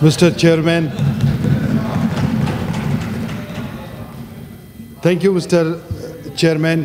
Mr. Chairman. Thank you, Mr. Chairman.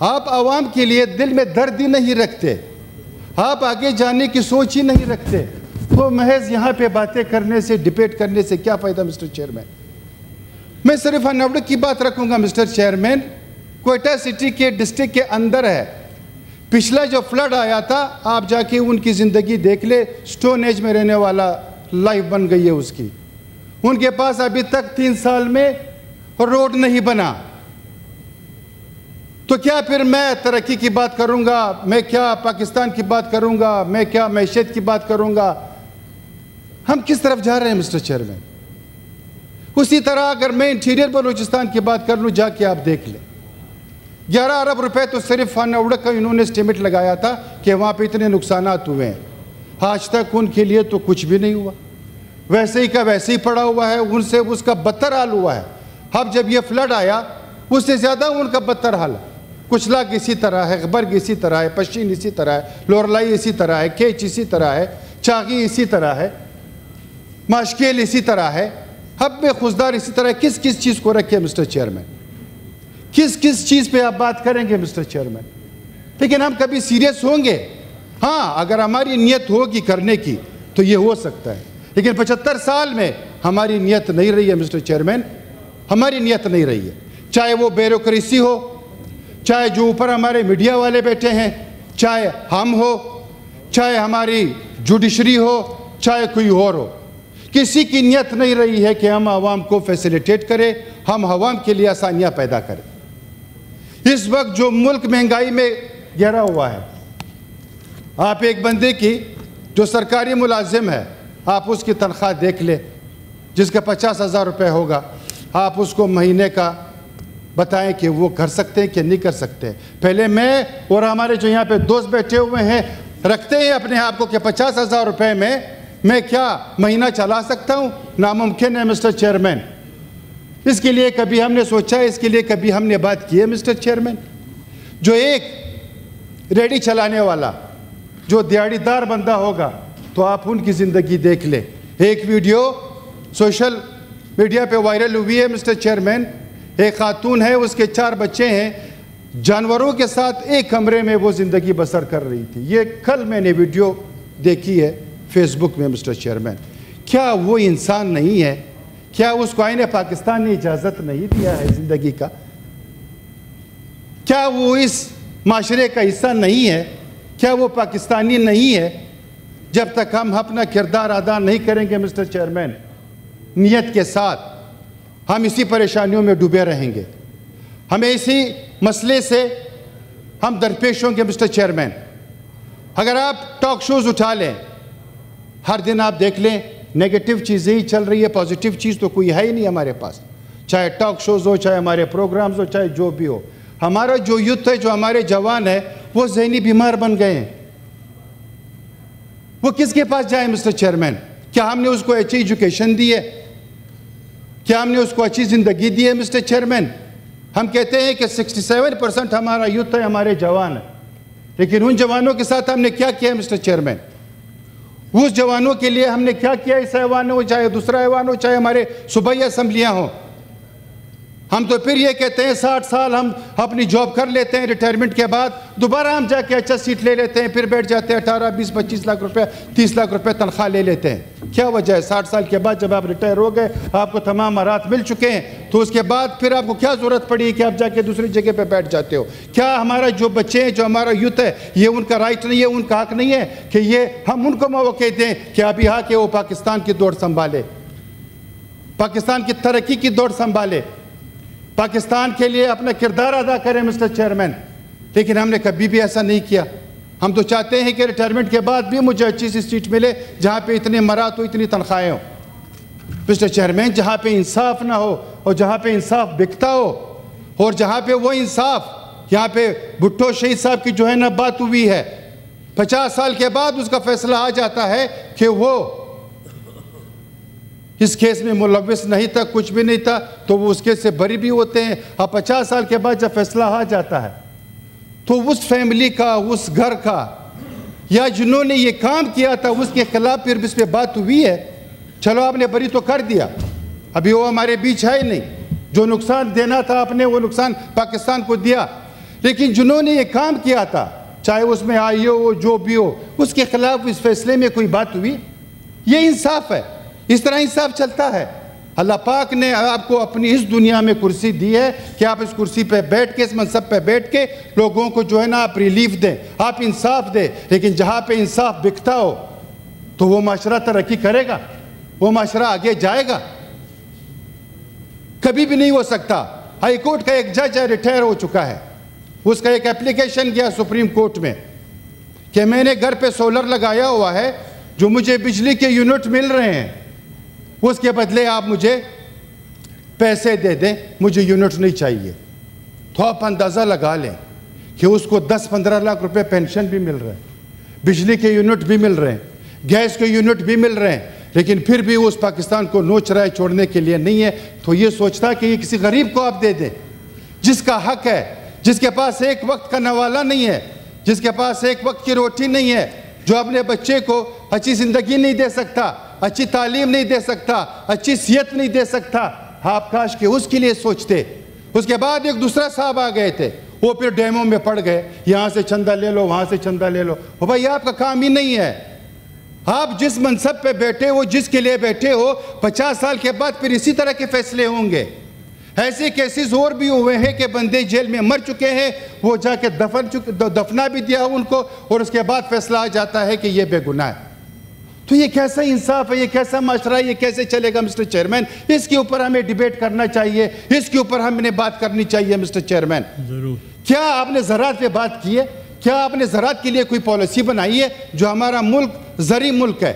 آپ عوام کے لیے دل میں درد ہی نہیں رکھتے, آپ آگے جانے کی سوچ ہی نہیں رکھتے, تو محض یہاں پہ باتیں کرنے سے, ڈیبیٹ کرنے سے کیا فائدہ مسٹر چیئرمین؟ میں صرف اناوڑ کی بات رکھوں گا مسٹر چیئرمین. کوئٹہ سٹی کے ڈسٹرکٹ کے اندر ہے. پچھلا جو فلڈ آیا تھا, آپ جا کے ان کی زندگی دیکھ لے, سٹون ایج میں رہنے والا لائف بن گئی ہے اس کی. ان کے پاس ابھی تک 3 سال میں روڈ نہیں بنا. تو کیا پھر میں ترقی کی بات کروں گا, میں کیا پاکستان کی بات کروں گا, میں کیا معیشت کی بات کروں گا؟ ہم کس طرف جا رہے ہیں مسٹر چیئرمین؟ اسی طرح اگر میں انٹیریئر بلوچستان کی بات کر لوں, جا کے آپ دیکھ لیں, 11 ارب روپے تو صرف اناوڑ کا انہوں نے اسٹیمیٹ لگایا تھا کہ وہاں پہ اتنے نقصانات ہوئے ہیں. آج تک ان کے لیے تو کچھ بھی نہیں ہوا, ویسے ہی کا ویسے ہی پڑا ہوا ہے, ان سے اس کا بدتر حال ہوا ہے. اب جب یہ فلڈ آیا, اس سے زیادہ ان کا بدتر حال ہے. کچلاگ اسی طرح ہے, غبرگ اسی طرح ہے, پشین اسی طرح ہے, لورلائی اسی طرح ہے, کیچ اسی طرح ہے, چاغی اسی طرح ہے, ماشکیل اسی طرح ہے, حب میں خزدار اسی طرح ہے. کس کس چیز کو رکھے مسٹر چیئرمین؟ کس کس چیز پہ آپ بات کریں گے مسٹر چیئرمین؟ لیکن ہم کبھی سیریس ہوں گے؟ ہاں, اگر ہماری نیت ہوگی کرنے کی تو یہ ہو سکتا ہے. لیکن 75 سال میں ہماری نیت نہیں رہی ہے مسٹر چیئرمین, ہماری نیت نہیں رہی ہے. چاہے وہ بیوروکریسی ہو, چاہے جو اوپر ہمارے میڈیا والے بیٹھے ہیں, چاہے ہم ہو, چاہے ہماری جوڈیشری ہو, چاہے کوئی اور ہو, کسی کی نیت نہیں رہی ہے کہ ہم عوام کو فیسیلیٹیٹ کریں, ہم عوام کے لیے آسانیاں پیدا کریں. اس وقت جو ملک مہنگائی میں گھرا ہوا ہے, آپ ایک بندے کی جو سرکاری ملازم ہے, آپ اس کی تنخواہ دیکھ لیں, جس کا 50,000 روپے ہوگا, آپ اس کو مہینے کا بتائیں کہ وہ کر سکتے ہیں کہ نہیں کر سکتے. پہلے میں اور ہمارے جو یہاں پہ دوست بیٹھے ہوئے ہیں رکھتے ہیں اپنے آپ کو کہ 50,000 روپے میں کیا مہینہ چلا سکتا ہوں؟ ناممکن ہے مسٹر چیئرمین. اس کے لیے کبھی ہم نے سوچا ہے, اس کے لیے کبھی ہم نے بات کی ہے مسٹر چیئرمین؟ جو ایک ریڈی چلانے والا, جو دیہڑی دار بندہ ہوگا, تو آپ ان کی زندگی دیکھ لیں. ایک ویڈیو سوشل میڈیا پہ وائرل ہوئی ہے مسٹر چیئرمین. ایک خاتون ہے, اس کے 4 بچے ہیں, جانوروں کے ساتھ ایک کمرے میں وہ زندگی بسر کر رہی تھی. یہ کل میں نے ویڈیو دیکھی ہے فیس بک میں مسٹر چیئرمین. کیا وہ انسان نہیں ہے؟ کیا اس کو آئین پاکستان نے اجازت نہیں دیا ہے زندگی کا؟ کیا وہ اس معاشرے کا حصہ نہیں ہے؟ کیا وہ پاکستانی نہیں ہے؟ جب تک ہم اپنا کردار ادا نہیں کریں گے مسٹر چیئرمین نیت کے ساتھ, ہم اسی پریشانیوں میں ڈوبے رہیں گے. ہمیں اسی مسئلے سے ہم درپیش ہوں گے مسٹر چیئرمین. اگر آپ ٹاک شوز اٹھا لیں, ہر دن آپ دیکھ لیں نیگیٹو چیزیں ہی چل رہی ہے, پازیٹیو چیز تو کوئی ہے ہی نہیں ہمارے پاس. چاہے ٹاک شوز ہو, چاہے ہمارے پروگرامز ہو, چاہے جو بھی ہو. ہمارا جو یوتھ ہے, جو ہمارے جوان ہے, وہ ذہنی بیمار بن گئے ہیں. وہ کس کے پاس جائیں مسٹر چیئرمین؟ کیا ہم نے اس کو اچھی ایجوکیشن دی ہے؟ کیا ہم نے اس کو اچھی زندگی دی ہے مسٹر چیئرمین؟ ہم کہتے ہیں کہ 67% ہمارا یوتھ ہے, ہمارے جوان ہیں. لیکن ان جوانوں کے ساتھ ہم نے کیا کیا ہے مسٹر چیئرمین؟ اس جوانوں کے لیے ہم نے کیا کیا؟ اس ایوان ہو, چاہے دوسرا ایوان ہو, چاہے ہمارے صوبائی اسمبلیاں ہوں. ہم تو پھر یہ کہتے ہیں 60 سال ہم اپنی جاب کر لیتے ہیں, ریٹائرمنٹ کے بعد دوبارہ ہم جا کے اچھا سیٹ لے لیتے ہیں, پھر بیٹھ جاتے ہیں 18, 20, 25 لاکھ روپے, 30 لاکھ روپے تنخواہ لے لیتے ہیں. کیا وجہ ہے؟ 60 سال کے بعد جب آپ ریٹائر ہو گئے, آپ کو تمام مہارات مل چکے ہیں, تو اس کے بعد پھر آپ کو کیا ضرورت پڑی کہ آپ جا کے دوسری جگہ پہ بیٹھ جاتے ہو؟ کیا ہمارا جو بچے ہیں, جو ہمارا یوتھ ہے, یہ ان کا رائٹ نہیں ہے, ان کا حق نہیں ہے کہ یہ ہم ان کو موقع دیں کہ اب یہاں کے وہ پاکستان کی دوڑ سنبھالے, پاکستان کی ترقی کی دوڑ سنبھالے, پاکستان کے لیے اپنا کردار ادا کریں مسٹر چیئرمین؟ لیکن ہم نے کبھی بھی ایسا نہیں کیا. ہم تو چاہتے ہیں کہ ریٹائرمنٹ کے بعد بھی مجھے اچھی سی سیٹ ملے جہاں پہ اتنے مرات ہو, اتنی تنخواہیں ہوں. مسٹر چیئرمین, جہاں پہ انصاف نہ ہو, اور جہاں پہ انصاف بکتا ہو, اور جہاں پہ وہ انصاف, یہاں پہ بھٹو شہید صاحب کی جو ہے نا بات ہوئی ہے, 50 سال کے بعد اس کا فیصلہ آ جاتا ہے کہ وہ اس کیس میں ملوث نہیں تھا, کچھ بھی نہیں تھا, تو وہ اس کیس سے بری بھی ہوتے ہیں. اب 50 سال کے بعد جب فیصلہ آ جاتا ہے تو اس فیملی کا, اس گھر کا, یا جنہوں نے یہ کام کیا تھا اس کے خلاف پھر اس پہ بات ہوئی ہے. چلو آپ نے بری تو کر دیا, ابھی وہ ہمارے بیچ ہے ہی نہیں. جو نقصان دینا تھا آپ نے, وہ نقصان پاکستان کو دیا. لیکن جنہوں نے یہ کام کیا تھا، چاہے اس میں آئی ہو جو بھی ہو، اس کے خلاف اس فیصلے میں کوئی بات ہوئی؟ یہ انصاف ہے، اس طرح انصاف چلتا ہے۔ اللہ پاک نے آپ کو اپنی اس دنیا میں کرسی دی ہے کہ آپ اس کرسی پہ بیٹھ کے، اس منصب پہ بیٹھ کے لوگوں کو جو ہے نا آپ ریلیف دیں، آپ انصاف دیں۔ لیکن جہاں پہ انصاف بکتا ہو تو وہ معاشرہ ترقی کرے گا، وہ معاشرہ آگے جائے گا؟ کبھی بھی نہیں ہو سکتا۔ ہائی کورٹ کا ایک جج ریٹائر ہو چکا ہے، اس کا ایک اپلیکیشن گیا سپریم کورٹ میں کہ میں نے گھر پہ سولر لگایا ہوا ہے، جو مجھے بجلی کے یونٹ مل رہے ہیں اس کے بدلے آپ مجھے پیسے دے دیں، مجھے یونٹ نہیں چاہیے۔ تو آپ اندازہ لگا لیں کہ اس کو 10-15 لاکھ روپے پینشن بھی مل رہے ہیں، بجلی کے یونٹ بھی مل رہے ہیں، گیس کے یونٹ بھی مل رہے ہیں، لیکن پھر بھی اس پاکستان کو نوچ رہا ہے، چھوڑنے کے لیے نہیں ہے۔ تو یہ سوچتا کہ یہ کسی غریب کو آپ دے دیں، جس کا حق ہے، جس کے پاس ایک وقت کا نوالا نہیں ہے، جس کے پاس ایک وقت کی روٹی نہیں ہے، جو اپنے بچے کو اچھی زندگی نہیں دے سکتا، اچھی تعلیم نہیں دے سکتا، اچھی صحت نہیں دے سکتا۔ آپ کاش کہ اس کے لیے سوچتے۔ اس کے بعد ایک دوسرا صاحب آ گئے تھے، وہ پھر ڈیموں میں پڑ گئے، یہاں سے چندہ لے لو، وہاں سے چندہ لے لو۔ بھائی آپ کا کام ہی نہیں ہے۔ آپ جس منصب پہ بیٹھے ہو، جس کے لیے بیٹھے ہو، 50 سال کے بعد پھر اسی طرح کے فیصلے ہوں گے۔ ایسے کیسز اور بھی ہوئے ہیں کہ بندے جیل میں مر چکے ہیں، وہ جا کے دفنا بھی دیا ان کو، اور اس کے بعد فیصلہ آ جاتا ہے کہ یہ بے گناہ ہے۔ تو یہ کیسا انصاف ہے، یہ کیسا معاشرہ ہے، یہ کیسے چلے گا مسٹر چیئرمین؟ اس کے اوپر ہمیں ڈیبیٹ کرنا چاہیے، اس کے اوپر ہم نے بات کرنی چاہیے مسٹر چیئرمین۔ ضرور۔ کیا آپ نے زراعت پہ بات کی ہے؟ کیا آپ نے زراعت کے لیے کوئی پالیسی بنائی ہے؟ جو ہمارا ملک زرعی ملک ہے،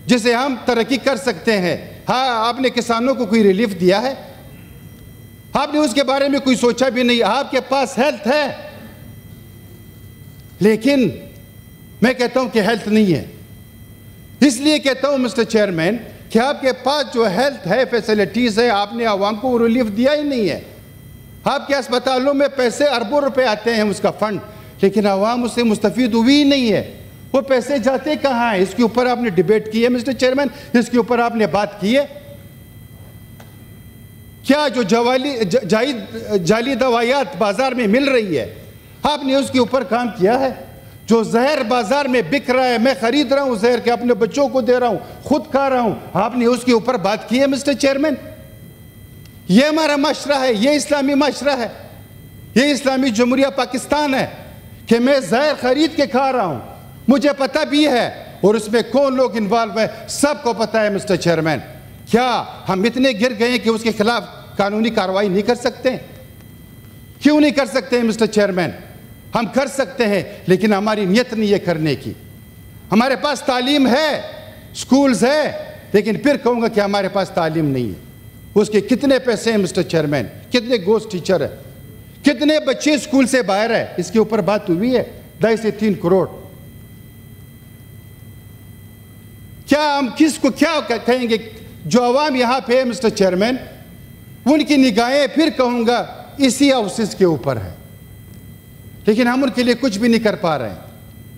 جسے ہم ترقی کر سکتے ہیں، ہاں آپ نے کسانوں کو کوئی ریلیف دیا ہے؟ آپ نے اس کے بارے میں کوئی سوچا بھی نہیں۔ آپ کے پاس ہیلتھ ہے، لیکن میں کہتا ہوں کہ ہیلتھ نہیں ہے۔ اس لیے کہتا ہوں مسٹر چیئرمین کہ آپ کے پاس جو ہیلتھ ہے، فیسلٹیز ہے، آپ نے عوام کو ریلیف دیا ہی نہیں ہے۔ آپ کے اسپتالوں میں پیسے اربوں روپے آتے ہیں اس کا فنڈ، لیکن عوام اس سے مستفید ہوئی ہی نہیں ہے۔ وہ پیسے جاتے کہاں ہیں؟ اس کے اوپر آپ نے ڈیبیٹ کی ہے مسٹر چیئرمین؟ اس کے اوپر آپ نے بات کی ہے؟ کیا جو جعلی دوائیات بازار میں مل رہی ہے، آپ نے اس کے اوپر کام کیا ہے؟ جو زہر بازار میں بک رہا ہے، میں خرید رہا ہوں زہر کے، اپنے بچوں کو دے رہا ہوں، خود کھا رہا ہوں، آپ نے اس کے اوپر بات کی ہے مسٹر چیئرمین؟ یہ ہمارا معاشرہ ہے، یہ اسلامی معاشرہ ہے، یہ اسلامی جمہوریہ پاکستان ہے کہ میں زہر خرید کے کھا رہا ہوں، مجھے پتہ بھی ہے، اور اس میں کون لوگ انوالو ہیں سب کو پتہ ہے مسٹر چیئرمین۔ کیا ہم اتنے گر گئے ہیں کہ اس کے خلاف قانونی کارروائی نہیں کر سکتے؟ کیوں نہیں کر سکتے مسٹر چیئرمین؟ ہم کر سکتے ہیں، لیکن ہماری نیت نہیں ہے کرنے کی۔ ہمارے پاس تعلیم ہے، سکولز ہے، لیکن پھر کہوں گا کہ ہمارے پاس تعلیم نہیں ہے۔ اس کے کتنے پیسے ہیں مسٹر چیئرمین؟ کتنے گھوسٹ ٹیچر ہیں؟ کتنے بچے سکول سے باہر ہیں؟ اس کے اوپر بات ہوئی ہے، 2.5 سے 3 کروڑ۔ کیا ہم کس کو کیا کہیں گے؟ جو عوام یہاں پہ ہے مسٹر چیئرمین، ان کی نگاہیں پھر کہوں گا اسی ہاؤسز کے اوپر ہے، لیکن ہم ان کے لیے کچھ بھی نہیں کر پا رہے ہیں۔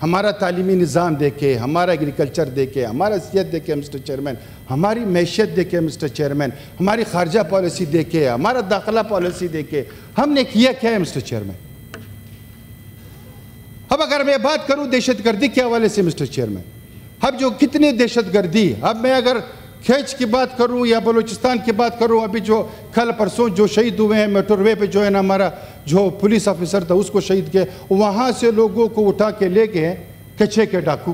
ہمارا تعلیمی نظام دیکھے، ہمارا ایگریکلچر دیکھے، ہمارا صحت دیکھے مسٹر چیئرمین، ہماری معیشت دیکھے مسٹر چیئرمین، ہماری خارجہ پالیسی دیکھے، ہمارا داخلہ پالیسی دیکھے، ہم نے کیا کیا ہے مسٹر چیئرمین؟ اب اگر میں بات کروں دہشت گردی کے حوالے سے مسٹر چیئرمین، اب جو کتنی دہشت گردی، اب میں اگر کھیچ کی بات کروں یا بلوچستان کی بات کروں، ابھی جو کل پرسوں جو شہید ہوئے ہیں موٹر وے پہ، جو ہے نا ہمارا جو پولیس آفیسر تھا اس کو شہید کیا، وہاں سے لوگوں کو اٹھا کے لے گئے کچھے کے ڈاکو۔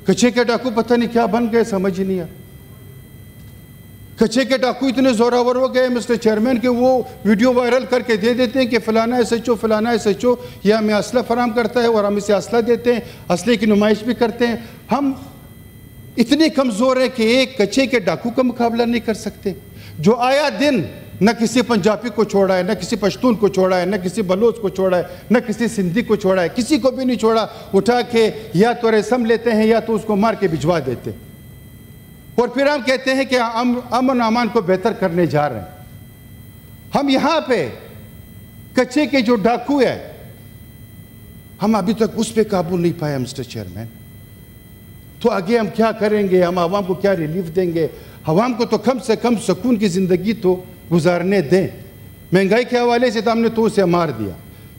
کچھے کے ڈاکو پتہ نہیں کیا بن گئے، سمجھ ہی نہیں آیا۔ کچھے کے ڈاکو اتنے زوراور ہو گئے مسٹر چیئرمین کہ وہ ویڈیو وائرل کر کے دے دیتے ہیں کہ فلانا ایس ایچ او، فلانا ایس ایچ او یہ ہمیں اسلحہ فراہم کرتا ہے، اور ہم اسے اسلحہ دیتے ہیں، اسلحے کی نمائش بھی کرتے ہیں۔ ہم اتنے کمزور ہیں کہ ایک کچھے کے ڈاکو کا مقابلہ نہیں کر سکتے، جو آیا دن نہ کسی پنجابی کو چھوڑا ہے، نہ کسی پشتون کو چھوڑا ہے، نہ کسی بلوچ کو چھوڑا ہے، نہ کسی سندھی کو چھوڑا ہے، کسی کو بھی نہیں چھوڑا۔ اٹھا کے یا تو رسم لیتے ہیں یا تو اس کو مار کے بھجوا دیتے، اور پھر ہم کہتے ہیں کہ امن امان کو بہتر کرنے جا رہے ہیں۔ ہم یہاں پہ کچھے کے جو ڈاکو ہے، ہم ابھی تک اس پہ قابو نہیں پایا مسٹر چیئرمین۔ تو آگے ہم کیا کریں گے؟ ہم عوام کو کیا ریلیف دیں گے؟ عوام کو تو کم سے کم سکون کی زندگی تو گزارنے دیں۔ مہنگائی کے حوالے سے تو ہم نے تو اسے مار دیا،